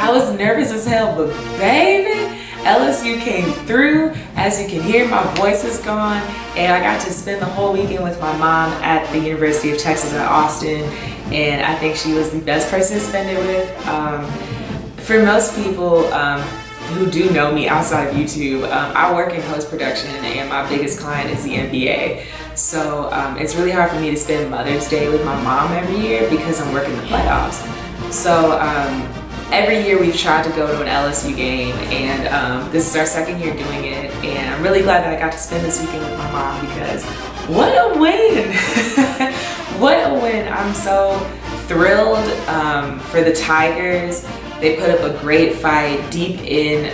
I was nervous as hell, but baby, LSU came through. As you can hear, my voice is gone, and I got to spend the whole weekend with my mom at the University of Texas at Austin, and I think she was the best person to spend it with. For most people who do know me outside of YouTube, I work in post-production, and my biggest client is the NBA. So it's really hard for me to spend Mother's Day with my mom every year because I'm working the playoffs. So every year we've tried to go to an LSU game, and this is our second year doing it, and I'm really glad that I got to spend this weekend with my mom because what a win! What a win! I'm so thrilled for the Tigers. They put up a great fight deep in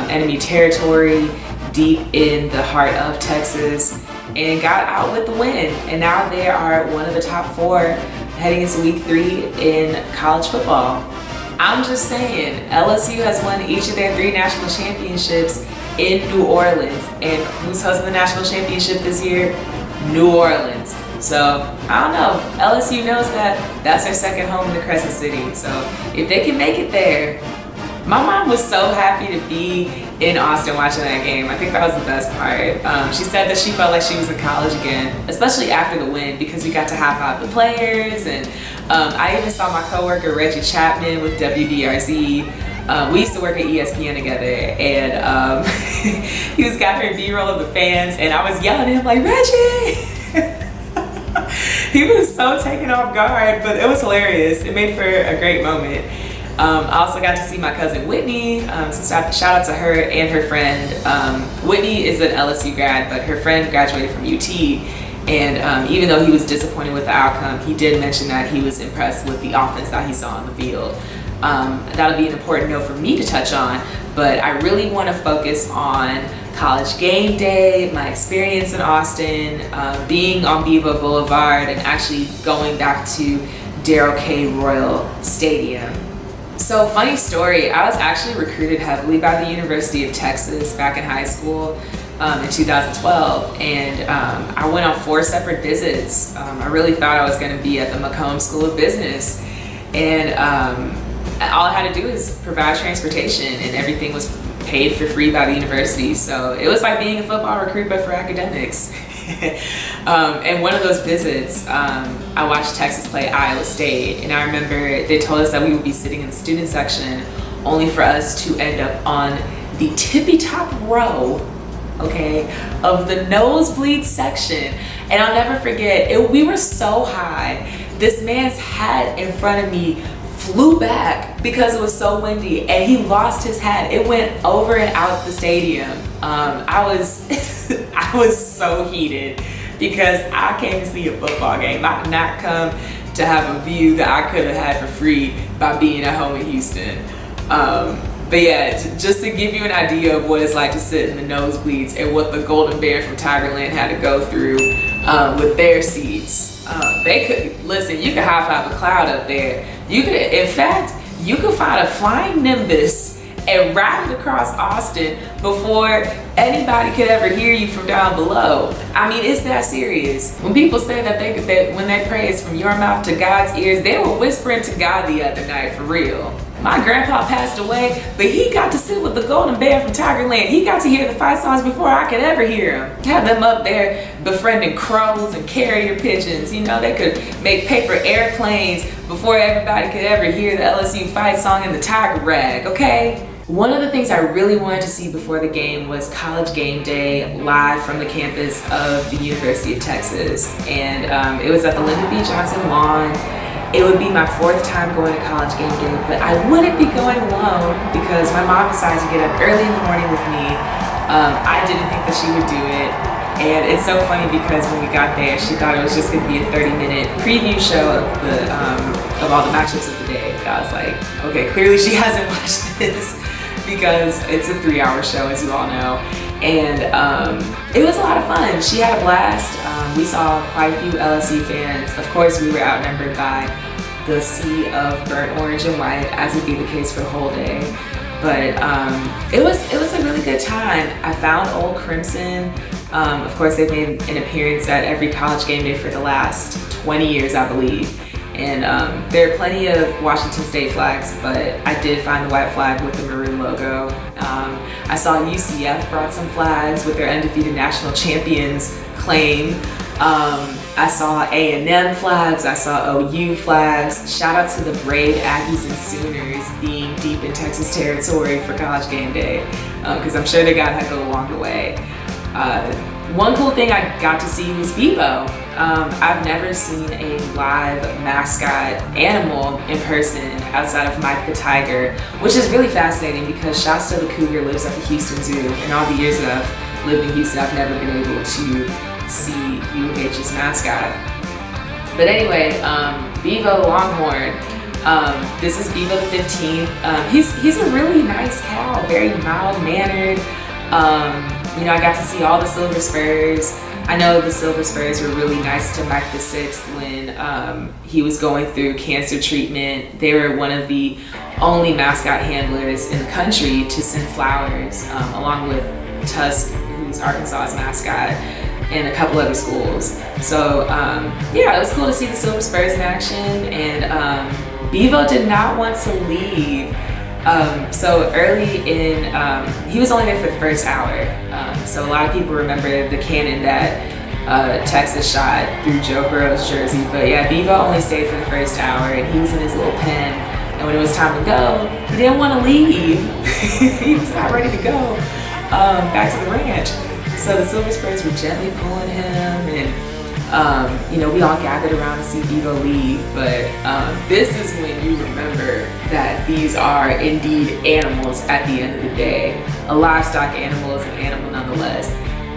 enemy territory, deep in the heart of Texas, and got out with the win. And now they are one of the top 4 heading into week 3 in college football. I'm just saying, LSU has won each of their 3 national championships in New Orleans. And who's hosting the national championship this year? New Orleans. So, I don't know. LSU knows that that's their second home in the Crescent City. So, if they can make it there. My mom was so happy to be in Austin watching that game. I think that was the best part. She said that she felt like she was in college again, especially after the win, because we got to high-five the players, and I even saw my coworker Reggie Chapman with WBRZ. We used to work at ESPN together, and he was gathering B-roll of the fans, and I was yelling at him like, Reggie! He was so taken off guard, but it was hilarious. It made for a great moment. I also got to see my cousin Whitney, so shout out to her and her friend. Whitney is an LSU grad, but her friend graduated from UT, and even though he was disappointed with the outcome, he did mention that he was impressed with the offense that he saw on the field. That'll be an important note for me to touch on, but I really want to focus on College GameDay, my experience in Austin, being on Bevo Boulevard, and actually going back to Darrell K. Royal Stadium. So, funny story, I was actually recruited heavily by the University of Texas back in high school in 2012, and I went on 4 separate visits. I really thought I was going to be at the McConaughey School of Business, and all I had to do was provide transportation, and everything was paid for free by the university. So it was like being a football recruit, but for academics. And one of those visits, I watched Texas play Iowa State, and I remember they told us that we would be sitting in the student section, only for us to end up on the tippy top row, okay, of the nosebleed section. And I'll never forget, we were so high, this man's hat in front of me flew back because it was so windy, and he lost his hat. It went over and out the stadium. I was so heated because I came to see a football game. I did not come to have a view that I could have had for free by being at home in Houston. But yeah, just to give you an idea of what it's like to sit in the nosebleeds and what the Golden Bear from Tigerland had to go through with their seats. They could, listen, you could high-five a cloud up there. You could, in fact, you could find a flying Nimbus and ride it across Austin before anybody could ever hear you from down below. I mean, it's that serious. When people say that when they pray it's from your mouth to God's ears, they were whispering to God the other night, for real. My grandpa passed away, but he got to sit with the Golden Bear from Tigerland. He got to hear the fight songs before I could ever hear them. Have them up there befriending crows and carrier pigeons. You know, they could make paper airplanes before everybody could ever hear the LSU fight song in the Tiger Rag, okay? One of the things I really wanted to see before the game was College GameDay live from the campus of the University of Texas. And it was at the Lyndon B. Johnson lawn. It would be my 4th time going to College GameDay, but I wouldn't be going alone because my mom decided to get up early in the morning with me. I didn't think that she would do it. And it's so funny because when we got there, she thought it was just going to be a 30-minute preview show of all the matchups of the day. But I was like, okay, clearly she hasn't watched this because it's a 3-hour show, as you all know. And it was a lot of fun. She had a blast. We saw quite a few LSU fans. Of course, we were outnumbered by the sea of burnt orange and white, as would be the case for the whole day. But it was a really good time. I found Old Crimson. Of course, they've made an appearance at every College GameDay for the last 20 years, I believe. And there are plenty of Washington State flags, but I did find the white flag with the maroon logo. I saw UCF brought some flags with their undefeated national champions claim. I saw A&M flags, I saw OU flags. Shout out to the brave Aggies and Sooners being deep in Texas territory for College GameDay, because I'm sure they got heckled along the way. One cool thing I got to see was Bevo. I've never seen a live mascot animal in person outside of Mike the Tiger, which is really fascinating because Shasta the Cougar lives at the Houston Zoo, and all the years that I've lived in Houston, I've never been able to see U of H's mascot. But anyway, Bevo Longhorn. This is Bevo the 15th. He's a really nice cow, very mild-mannered. You know, I got to see all the Silver Spurs. I know the Silver Spurs were really nice to Mike the 6th when he was going through cancer treatment. They were one of the only mascot handlers in the country to send flowers, along with Tusk, who's Arkansas's mascot, and a couple other schools. So yeah, it was cool to see the Silver Spurs in action, and Bevo did not want to leave. So early in, he was only there for the first hour. So a lot of people remember the cannon that Texas shot through Joe Burrow's jersey. But yeah, Bevo only stayed for the first hour, and he was in his little pen. And when it was time to go, he didn't want to leave. He was not ready to go back to the ranch. So the Silver Spurs were gently pulling him, and you know, we all gathered around to see Bevo leave. But this is when you remember that these are indeed animals at the end of the day. A livestock animal is an animal nonetheless.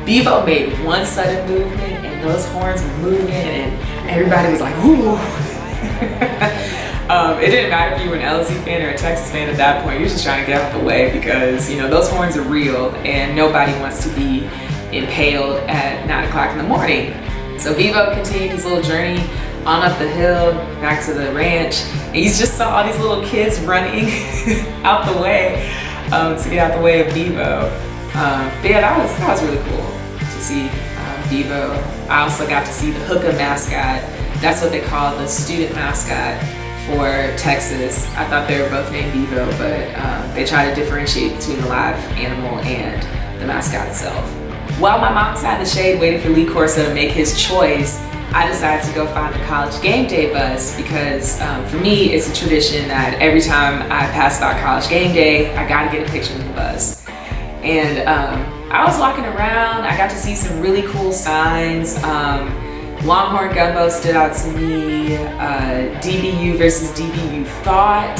Bevo made one sudden movement, and those horns were moving, and everybody was like, ooh. It didn't matter if you were an LSU fan or a Texas fan at that point. You're just trying to get out of the way because, you know, those horns are real, and nobody wants to be impaled at 9 o'clock in the morning. So Bevo continued his little journey on up the hill back to the ranch, and you just saw all these little kids running out the way to get out the way of Bevo. But yeah, that was really cool to see Bevo. I also got to see the hookah mascot. That's what they call the student mascot for Texas. I thought they were both named Bevo, but they try to differentiate between the live animal and the mascot itself. While my mom sat in the shade waiting for Lee Corso to make his choice, I decided to go find the College GameDay bus because for me, it's a tradition that every time I pass by College GameDay, I gotta get a picture with the bus. And I was walking around, I got to see some really cool signs. Longhorn Gumbo stood out to me, DBU versus DBU Thought,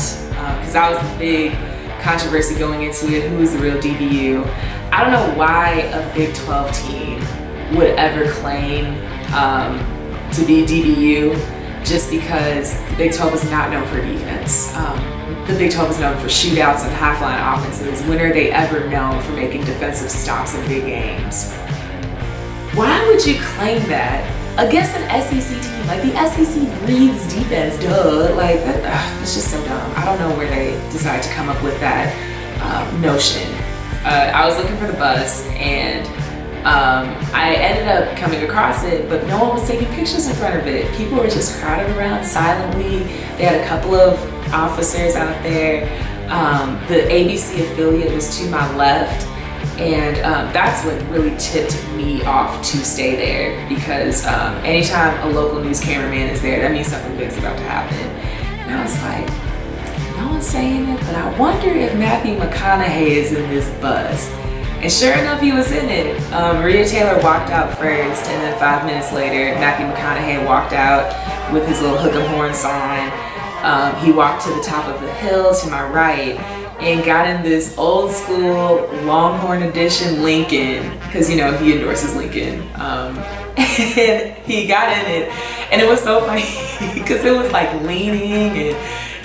because that was the big controversy going into it, who was the real DBU. I don't know why a Big 12 team would ever claim to be DBU, just because the Big 12 is not known for defense. The Big 12 is known for shootouts and half-line offenses. When are they ever known for making defensive stops in big games? Why would you claim that against an SEC team? Like, the SEC breeds defense, duh. Like, it's just so dumb. I don't know where they decided to come up with that notion. I was looking for the bus, and I ended up coming across it, but no one was taking pictures in front of it. People were just crowded around silently. They had a couple of officers out there. The ABC affiliate was to my left, and that's what really tipped me off to stay there, because anytime a local news cameraman is there, that means something big's about to happen. And I was like, no one's saying it, but I wonder if Matthew McConaughey is in this bus. And sure enough, he was in it. Maria Taylor walked out first, and then 5 minutes later, Matthew McConaughey walked out with his little hook 'em horn sign. He walked to the top of the hill to my right and got in this old school Longhorn edition Lincoln, because, you know, he endorses Lincoln. And he got in it, and it was so funny because it was like leaning, and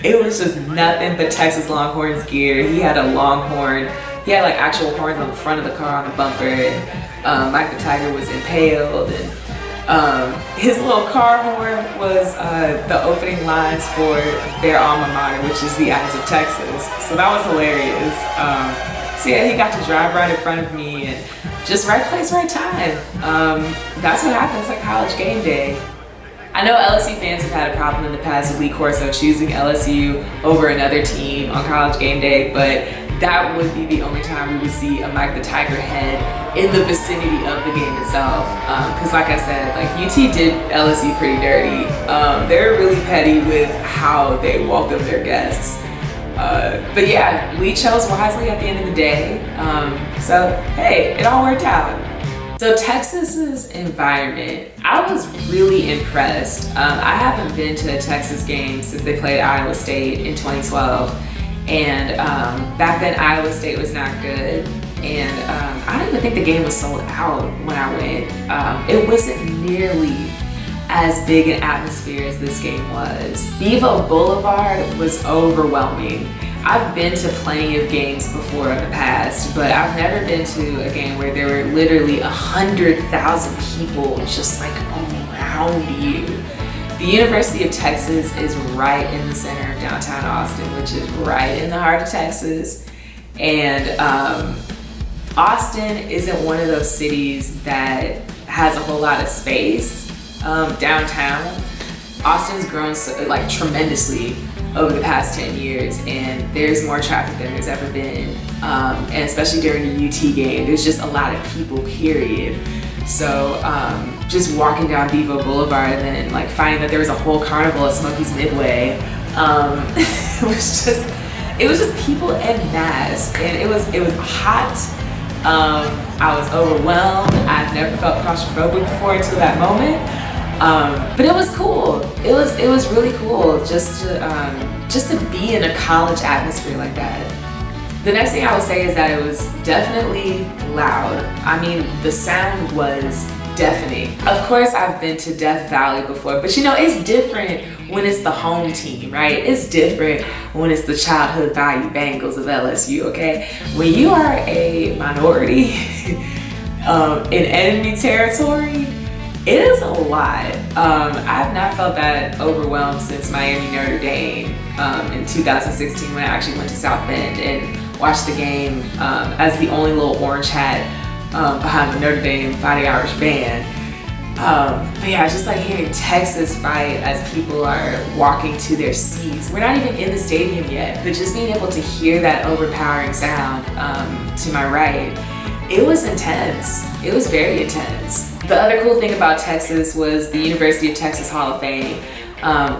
it was just nothing but Texas Longhorns gear. He had a Longhorn. He had like actual horns on the front of the car on the bumper, and Mike the Tiger was impaled, and his little car horn was the opening lines for their alma mater, which is the Eyes of Texas. So that was hilarious. So yeah, he got to drive right in front of me, and just right place, right time. That's what happens at College GameDay. I know LSU fans have had a problem in the past with Lee Corso choosing LSU over another team on College GameDay, but that would be the only time we would see a Mike the Tiger head in the vicinity of the game itself. Because like I said, like UT did LSU pretty dirty. They're really petty with how they welcome their guests. But yeah, Lee chose wisely at the end of the day. So hey, it all worked out. So Texas's environment, I was really impressed. I haven't been to a Texas game since they played Iowa State in 2012. And back then Iowa State was not good. And I don't even think the game was sold out when I went. It wasn't nearly as big an atmosphere as this game was. Bevo Boulevard was overwhelming. I've been to plenty of games before in the past, but I've never been to a game where there were literally 100,000 people just like around you. The University of Texas is right in the center of downtown Austin, which is right in the heart of Texas. And Austin isn't one of those cities that has a whole lot of space downtown. Austin's grown tremendously over the past 10 years, and there's more traffic than there's ever been. And especially during a UT game, there's just a lot of people, period. So just walking down Bevo Boulevard and then like finding that there was a whole carnival at Smokey's Midway, it was just people en masse, and it was hot. I was overwhelmed. I've never felt claustrophobic before until that moment. But it was cool. It was really cool just to be in a college atmosphere like that. The next thing I would say is that it was definitely loud. I mean, the sound was deafening. Of course, I've been to Death Valley before, but you know, it's different when it's the home team, right? It's different when it's the childhood value Bengals of LSU, okay? When you are a minority in enemy territory, it is a lot. I've not felt that overwhelmed since Miami Notre Dame in 2016 when I actually went to South Bend and watched the game as the only little orange hat behind the Notre Dame Fighting Irish band. But yeah, just like hearing Texas fight as people are walking to their seats. We're not even in the stadium yet, but just being able to hear that overpowering sound to my right, it was intense. It was very intense. The other cool thing about Texas was the University of Texas Hall of Fame.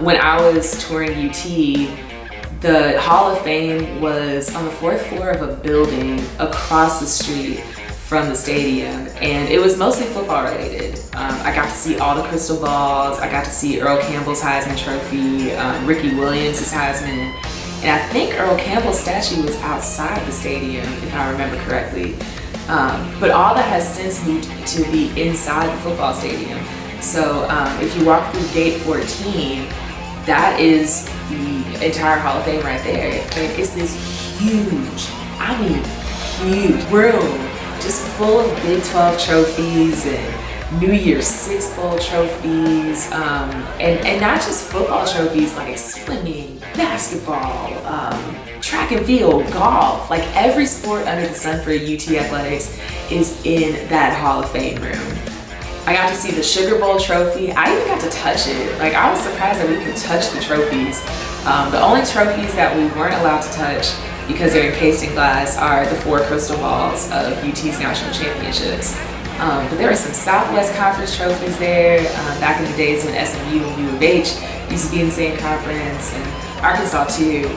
When I was touring UT, the Hall of Fame was on the 4th floor of a building across the street from the stadium, and it was mostly football related. I got to see all the crystal balls. I got to see Earl Campbell's Heisman Trophy, Ricky Williams' Heisman, and I think Earl Campbell's statue was outside the stadium, if I remember correctly. But all that has since moved to be inside the football stadium. So if you walk through gate 14, that is the entire Hall of Fame right there. And it's this huge, I mean huge room, just full of Big 12 trophies and New Year's Six Bowl trophies, and not just football trophies like swimming, basketball, track and field, golf, like every sport under the sun for UT Athletics is in that Hall of Fame room. I got to see the Sugar Bowl trophy. I even got to touch it. Like, I was surprised that we could touch the trophies. The only trophies that we weren't allowed to touch because they're encased in glass are the 4 crystal balls of UT's national championships. But there were some Southwest Conference trophies there back in the days when SMU and U of H used to be in the same conference, and Arkansas too.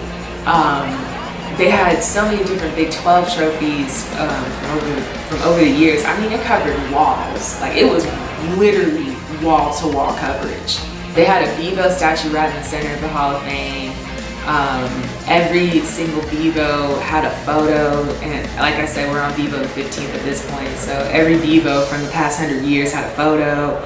They had so many different Big 12 trophies from over the years. I mean, it covered walls. Like, it was literally wall-to-wall coverage. They had a Bevo statue right in the center of the Hall of Fame. Every single Bevo had a photo, and like I said, we're on Bevo the 15th at this point, so every Bevo from the past 100 years had a photo.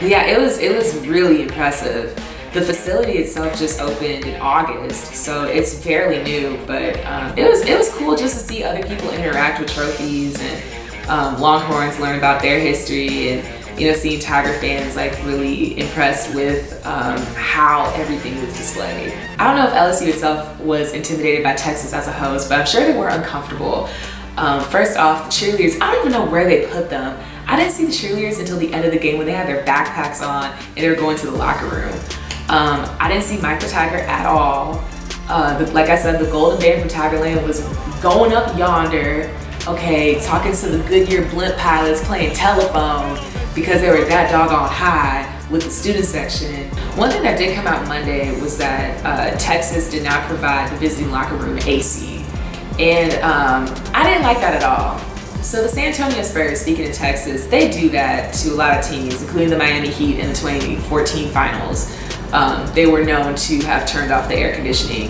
Yeah, it was really impressive. The facility itself just opened in August, so it's fairly new, but it was cool just to see other people interact with trophies and Longhorns learn about their history, and seeing Tiger fans like really impressed with how everything was displayed. I don't know if LSU itself was intimidated by Texas as a host, but I'm sure they were uncomfortable. First off, the cheerleaders, I don't even know where they put them. I didn't see the cheerleaders until the end of the game when they had their backpacks on and they were going to the locker room. I didn't see Mike the Tiger at all. Like I said, the Golden Bear from Tigerland was going up yonder, okay, talking to the Goodyear blimp pilots, playing telephone because they were that doggone high with the student section. One thing that did come out Monday was that Texas did not provide the visiting locker room AC. And I didn't like that at all. So the San Antonio Spurs, speaking of Texas, they do that to a lot of teams, including the Miami Heat in the 2014 finals. They were known to have turned off the air conditioning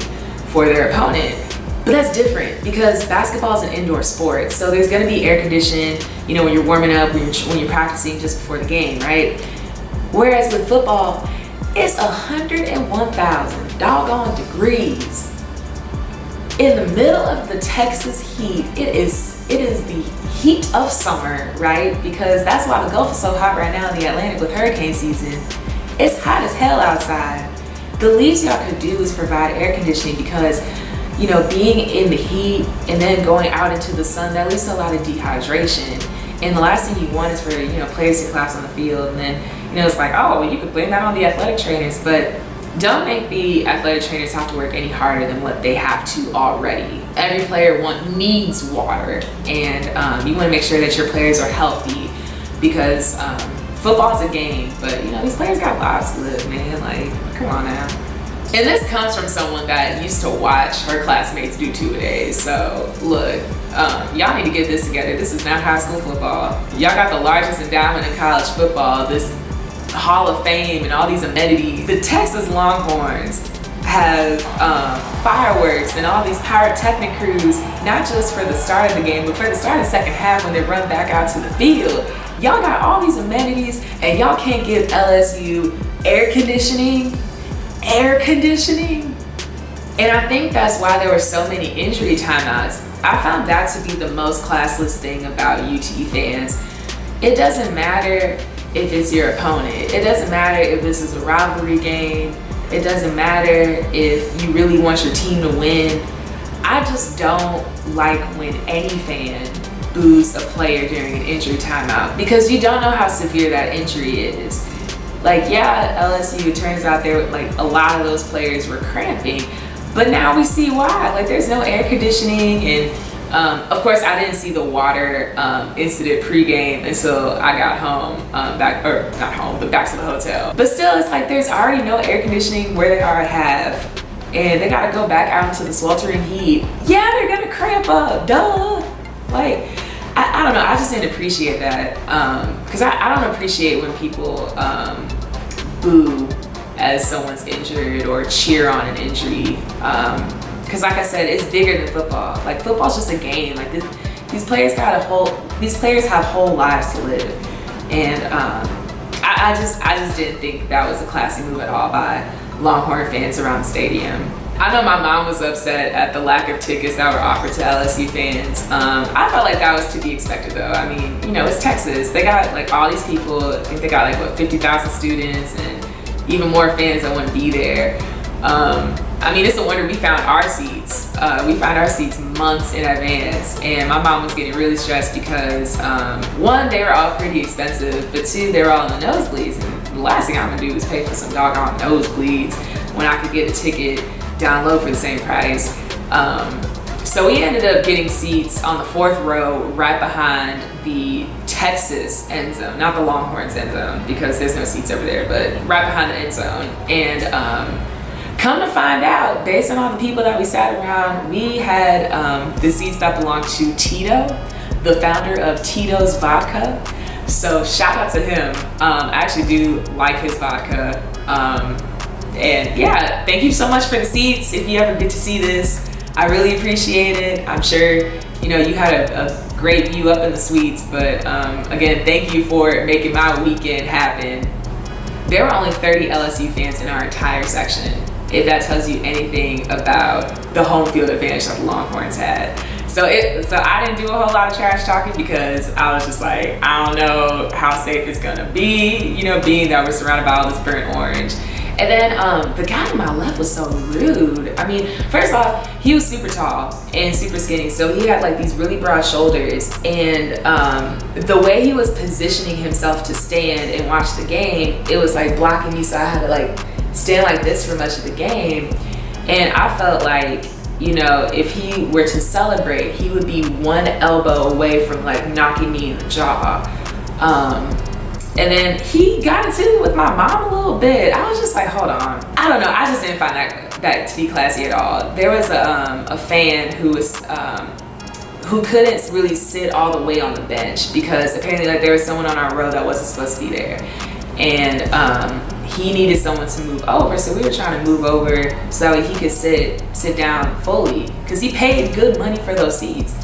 for their opponent. But that's different because basketball is an indoor sport. So there's gonna be air conditioning, you know, when you're warming up, when you're practicing just before the game, right? Whereas with football, it's 101,000 doggone degrees. In the middle of the Texas heat, it is the heat of summer, right? Because that's why the Gulf is so hot right now in the Atlantic with hurricane season. It's hot as hell outside. The least y'all could do is provide air conditioning because, you know, being in the heat and then going out into the sun, that leads to a lot of dehydration. And the last thing you want is for, you know, players to collapse on the field. And then, you know, it's like, oh, well, you could blame that on the athletic trainers, but don't make the athletic trainers have to work any harder than what they have to already. Every player needs water, and you want to make sure that your players are healthy because football's a game, but you know, these players got lives to live, man. Like, come on now. And this comes from someone that used to watch her classmates do two-a-days. So look, y'all need to get this together. This is not high school football. Y'all got the largest endowment in college football, this Hall of Fame and all these amenities. The Texas Longhorns have fireworks and all these pyrotechnic crews, not just for the start of the game, but for the start of the second half when they run back out to the field. Y'all got all these amenities and y'all can't give LSU air conditioning. And I think that's why there were so many injury timeouts. I found that to be the most classless thing about UT fans. It doesn't matter if it's your opponent. It doesn't matter if this is a rivalry game. It doesn't matter if you really want your team to win. I just don't like when any fan boos a player during an injury timeout because you don't know how severe that injury is. Like, yeah, LSU, it turns out like a lot of those players were cramping, but now we see why. Like, there's no air conditioning, and of course, I didn't see the water incident pregame until I got home, back to the hotel. But still, it's like there's already no air conditioning where they are at half, and they gotta go back out into the sweltering heat. Yeah, they're gonna cramp up, duh. Like, I don't know, I just didn't appreciate that. Because I don't appreciate when people boo as someone's injured or cheer on an injury. Because like I said, it's bigger than football. Like, football's just a game. Like, these players have whole lives to live. And I just didn't think that was a classy move at all by Longhorn fans around the stadium. I know my mom was upset at the lack of tickets that were offered to LSU fans. I felt like that was to be expected though. I mean, you know, it's Texas. They got like all these people. I think they got like, what, 50,000 students and even more fans that want to be there. I mean, it's a wonder we found our seats. We found our seats months in advance, and my mom was getting really stressed because one, they were all pretty expensive, but two, they were all in the nosebleeds, and the last thing I'm gonna do is pay for some doggone nosebleeds when I could get a ticket down low for the same price. So we ended up getting seats on the fourth row right behind the Texas end zone, not the Longhorns end zone because there's no seats over there, but right behind the end zone. And come to find out, based on all the people that we sat around, we had the seats that belonged to Tito, the founder of Tito's Vodka. So shout out to him. I actually do like his vodka. And yeah, thank you so much for the seats. If you ever get to see this, I really appreciate it. I'm sure, you know, you had a great view up in the suites, but again, thank you for making my weekend happen. There were only 30 LSU fans in our entire section, if that tells you anything about the home field advantage that the Longhorns had. So I didn't do a whole lot of trash talking because I was just like, I don't know how safe it's gonna be, you know, being that we're surrounded by all this burnt orange. And then the guy on my left was so rude. I mean, first off, he was super tall and super skinny, so he had like these really broad shoulders, and the way he was positioning himself to stand and watch the game, it was like blocking me, so I had to like stand like this for much of the game. And I felt like, you know, if he were to celebrate, he would be one elbow away from like knocking me in the jaw. And then he got into it with my mom a little bit. I was just like, hold on. I don't know. I just didn't find that to be classy at all. There was a fan who was who couldn't really sit all the way on the bench because apparently like there was someone on our row that wasn't supposed to be there, and he needed someone to move over. So we were trying to move over so that way he could sit down fully because he paid good money for those seats.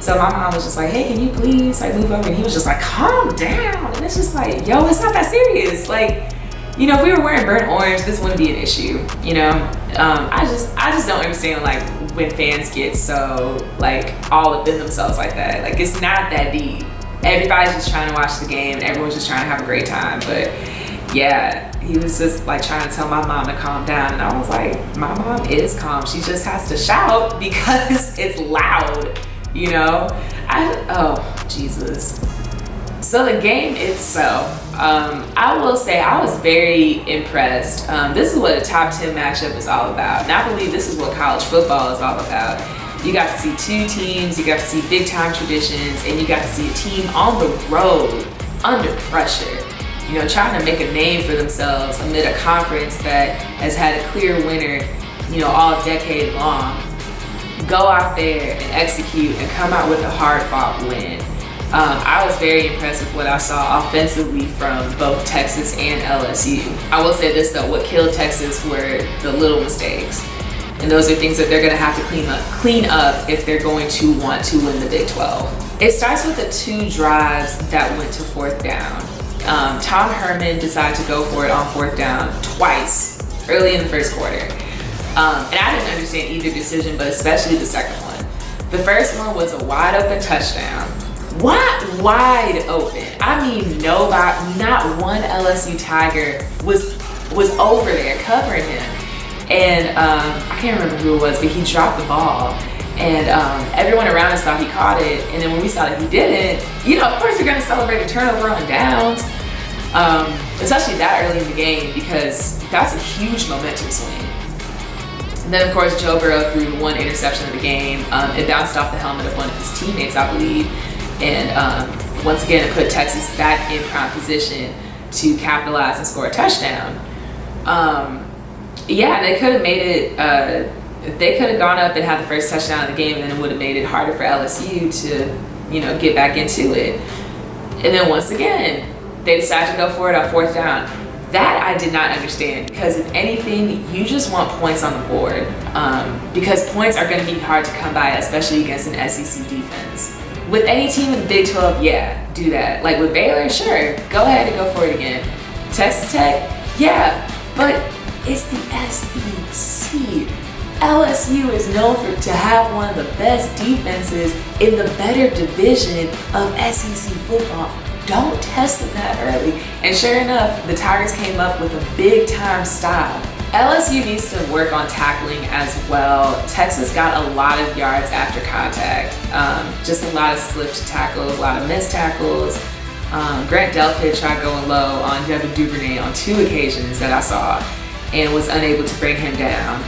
So my mom was just like, hey, can you please like move over? And he was just like, calm down. And it's just like, yo, it's not that serious. Like, you know, if we were wearing burnt orange, this wouldn't be an issue, you know? I just don't understand like when fans get so like all up in themselves like that. Like, it's not that deep. Everybody's just trying to watch the game and everyone's just trying to have a great time. But yeah, he was just like trying to tell my mom to calm down. And I was like, my mom is calm. She just has to shout because it's loud. You know, oh Jesus. So the game itself, I will say I was very impressed. This is what a top 10 matchup is all about. And I believe this is what college football is all about. You got to see two teams, you got to see big time traditions, and you got to see a team on the road, under pressure, you know, trying to make a name for themselves amid a conference that has had a clear winner, you know, all decade long. Go out there and execute and come out with a hard-fought win. I was very impressed with what I saw offensively from both Texas and LSU. I will say this though, what killed Texas were the little mistakes. And those are things that they're gonna have to clean up if they're going to want to win the Big 12. It starts with the two drives that went to fourth down. Tom Herman decided to go for it on fourth down twice early in the first quarter. And I didn't understand either decision, but especially the second one. The first one was a wide open touchdown. Wide open. I mean, nobody, not one LSU Tiger was over there covering him. And I can't remember who it was, but he dropped the ball. And everyone around us thought he caught it. And then when we saw that he didn't, you know, of course you're gonna celebrate a turnover on downs. Especially that early in the game, because that's a huge momentum swing. And then of course Joe Burrow threw the one interception of the game. It bounced off the helmet of one of his teammates, I believe. And once again, it put Texas back in prime position to capitalize and score a touchdown. Yeah, they could have made it, they could have gone up and had the first touchdown of the game, and then it would have made it harder for LSU to, you know, get back into it. And then once again, they decided to go for it on fourth down. That I did not understand, because if anything, you just want points on the board, because points are going to be hard to come by, especially against an SEC defense. With any team in the Big 12, yeah, do that. Like with Baylor, sure, go ahead and go for it again. Texas Tech, yeah, but it's the SEC. LSU is known to have one of the best defenses in the better division of SEC football. Don't test them that early. And sure enough, the Tigers came up with a big time stop. LSU needs to work on tackling as well. Texas got a lot of yards after contact. Just a lot of slipped tackles, a lot of missed tackles. Grant Delpit tried going low on Devin Duvernay on 2 occasions that I saw and was unable to bring him down.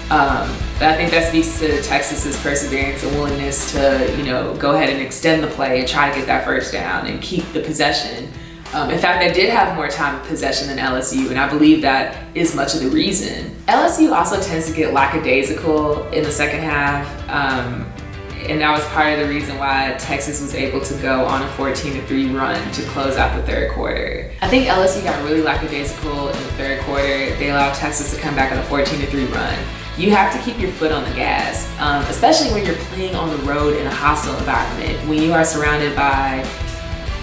But I think that speaks to Texas's perseverance and willingness to, you know, go ahead and extend the play and try to get that first down and keep the possession. In fact, they did have more time of possession than LSU, and I believe that is much of the reason. LSU also tends to get lackadaisical in the second half, and that was part of the reason why Texas was able to go on a 14-3 run to close out the third quarter. I think LSU got really lackadaisical in the third quarter. They allowed Texas to come back on a 14-3 run. You have to keep your foot on the gas, especially when you're playing on the road in a hostile environment, when you are surrounded by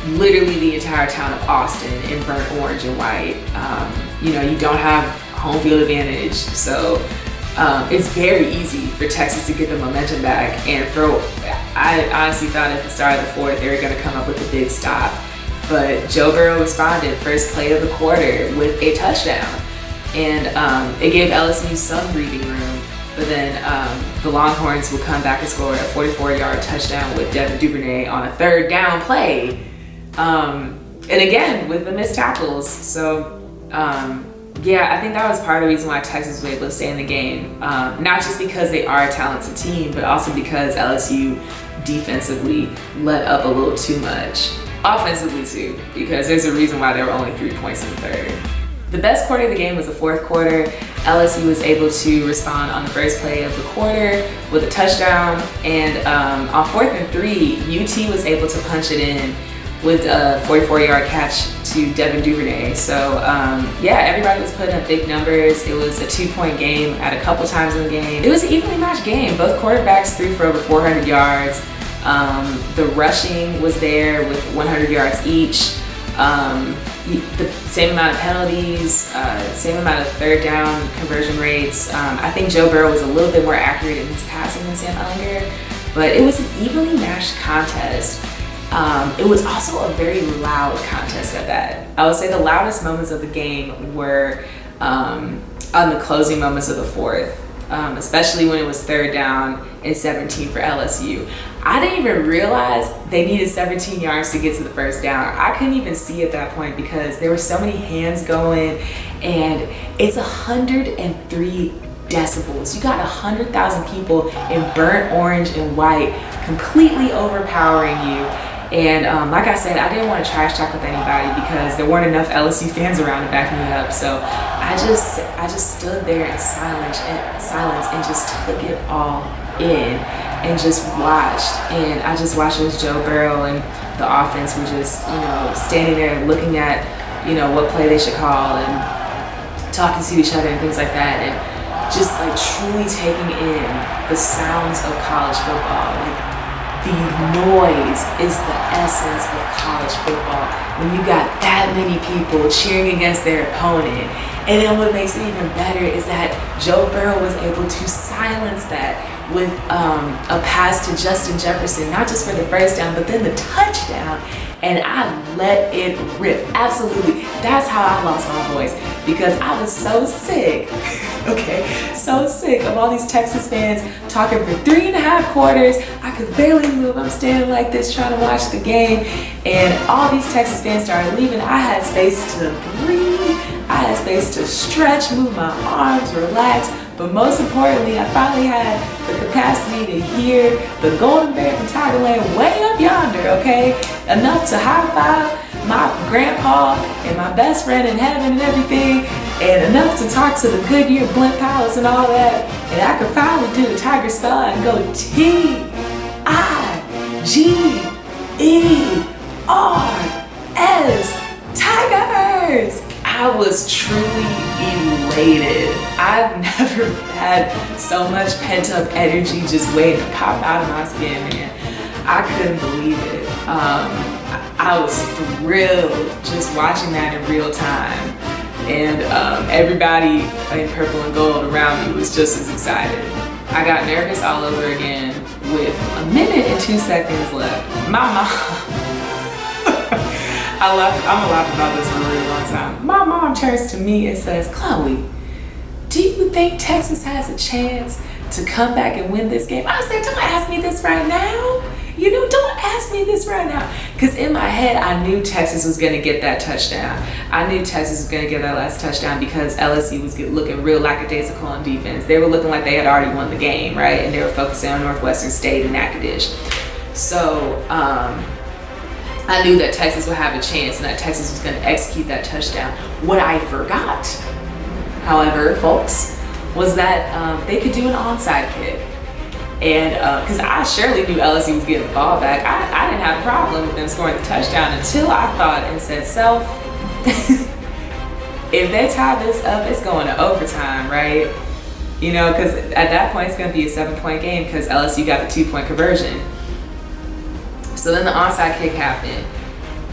literally the entire town of Austin in burnt orange and white. You know, you don't have home field advantage, so it's very easy for Texas to get the momentum back. And I honestly thought at the start of the fourth they were going to come up with a big stop, but Joe Burrow responded first play of the quarter with a touchdown. and it gave LSU some breathing room. But then the Longhorns would come back and score a 44-yard touchdown with Devin Duvernay on a 3rd down play. And again, with the missed tackles. So, yeah, I think that was part of the reason why Texas was able to stay in the game. Not just because they are a talented team, but also because LSU defensively let up a little too much. Offensively too, because there's a reason why there were only 3 points in the 3rd. The best quarter of the game was the 4th quarter. LSU was able to respond on the first play of the quarter with a touchdown. And on 4th and 3, UT was able to punch it in with a 44-yard catch to Devin Duvernay. So yeah, everybody was putting up big numbers. It was a 2-point game at a couple times in the game. It was an evenly matched game. Both quarterbacks threw for over 400 yards. The rushing was there with 100 yards each. The same amount of penalties, same amount of 3rd down conversion rates. I think Joe Burrow was a little bit more accurate in his passing than Sam Ehlinger, but it was an evenly matched contest. It was also a very loud contest at that. I would say the loudest moments of the game were on the closing moments of the 4th, especially when it was 3rd down and 17 for LSU. I didn't even realize they needed 17 yards to get to the 1st down. I couldn't even see at that point because there were so many hands going, and it's 103 decibels. You got 100,000 people in burnt orange and white completely overpowering you. And like I said, I didn't want to trash talk with anybody because there weren't enough LSU fans around to back me up. So I just stood there in silence and just took it all in and just watched. And I just watched as Joe Burrow and the offense were just, standing there looking at, what play they should call and talking to each other and things like that. And just like truly taking in the sounds of college football. Like, the noise is the essence of college football. When you got that many people cheering against their opponent. And then what makes it even better is that Joe Burrow was able to silence that with a pass to Justin Jefferson, not just for the 1st down, but then the touchdown. And I let it rip. Absolutely. That's how I lost my voice, because I was so sick. So sick of all these Texas fans talking for 3.5 quarters. I could barely move. I'm standing like this trying to watch the game, and all these Texas fans started leaving. I had space to breathe. I had space to stretch, move my arms, relax. But most importantly, I finally had the capacity to hear the Golden Bear from Tigerland way up yonder, okay? Enough to high five my grandpa and my best friend in heaven and everything, and enough to talk to the Goodyear Blimp Palace and all that. And I could finally do the Tiger spell out and go Tigers. Tigers! I was truly elated. I've never had so much pent-up energy just waiting to pop out of my skin, man. I couldn't believe it. I was thrilled just watching that in real time. And everybody in purple and gold around me was just as excited. I got nervous all over again with 1 minute and 2 seconds left. My mom, I'm gonna laugh about this for a really long time. My mom turns to me and says, "Chloe, do you think Texas has a chance to come back and win this game?" I said, "Don't ask me this right now. Don't ask me this right now." Because in my head, I knew Texas was gonna get that touchdown. I knew Texas was gonna get that last touchdown because LSU was looking real lackadaisical on defense. They were looking like they had already won the game, right? And they were focusing on Northwestern State and Natchitoches. So, I knew that Texas would have a chance and that Texas was going to execute that touchdown. What I forgot, however, folks, was that they could do an onside kick. And because I surely knew LSU was getting the ball back. I didn't have a problem with them scoring the touchdown until I thought and said, "Self, if they tie this up, it's going to overtime, right?" Because at that point, it's going to be a 7-point game because LSU got the 2-point conversion. So then the onside kick happened,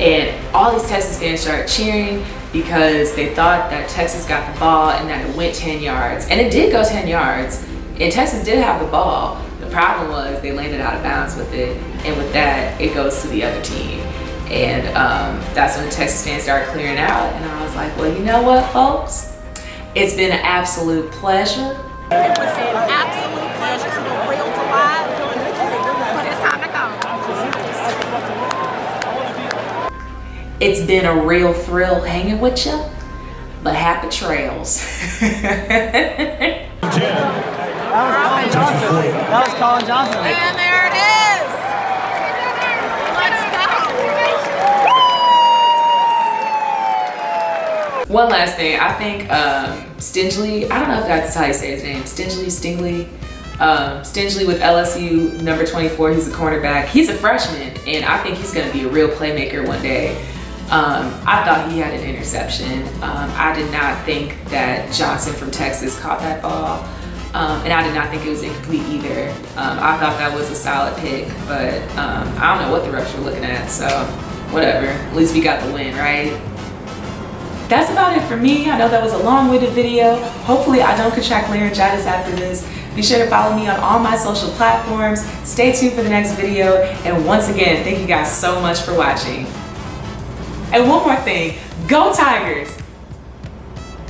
and all these Texas fans started cheering because they thought that Texas got the ball and that it went 10 yards. And it did go 10 yards, and Texas did have the ball. The problem was they landed out of bounds with it, and with that, it goes to the other team. And that's when the Texas fans started clearing out, and I was like, well, you know what, folks? It's been an absolute pleasure. It was an absolute pleasure. The real delight. But it's time to go. It's been a real thrill hanging with you, but happy trails. That was Colin Johnson. And there it is. Let's go. One last thing, I think Stingley, I don't know if that's how you say his name, Stingley with LSU number 24, he's a cornerback. He's a freshman, and I think he's gonna be a real playmaker one day. I thought he had an interception. I did not think that Johnson from Texas caught that ball. And I did not think it was incomplete either. I thought that was a solid pick, but I don't know what the refs were looking at, so whatever. At least we got the win, right? That's about it for me. I know that was a long-winded video. Hopefully I don't contract laryngitis after this. Be sure to follow me on all my social platforms. Stay tuned for the next video. And once again, thank you guys so much for watching. And one more thing, go Tigers!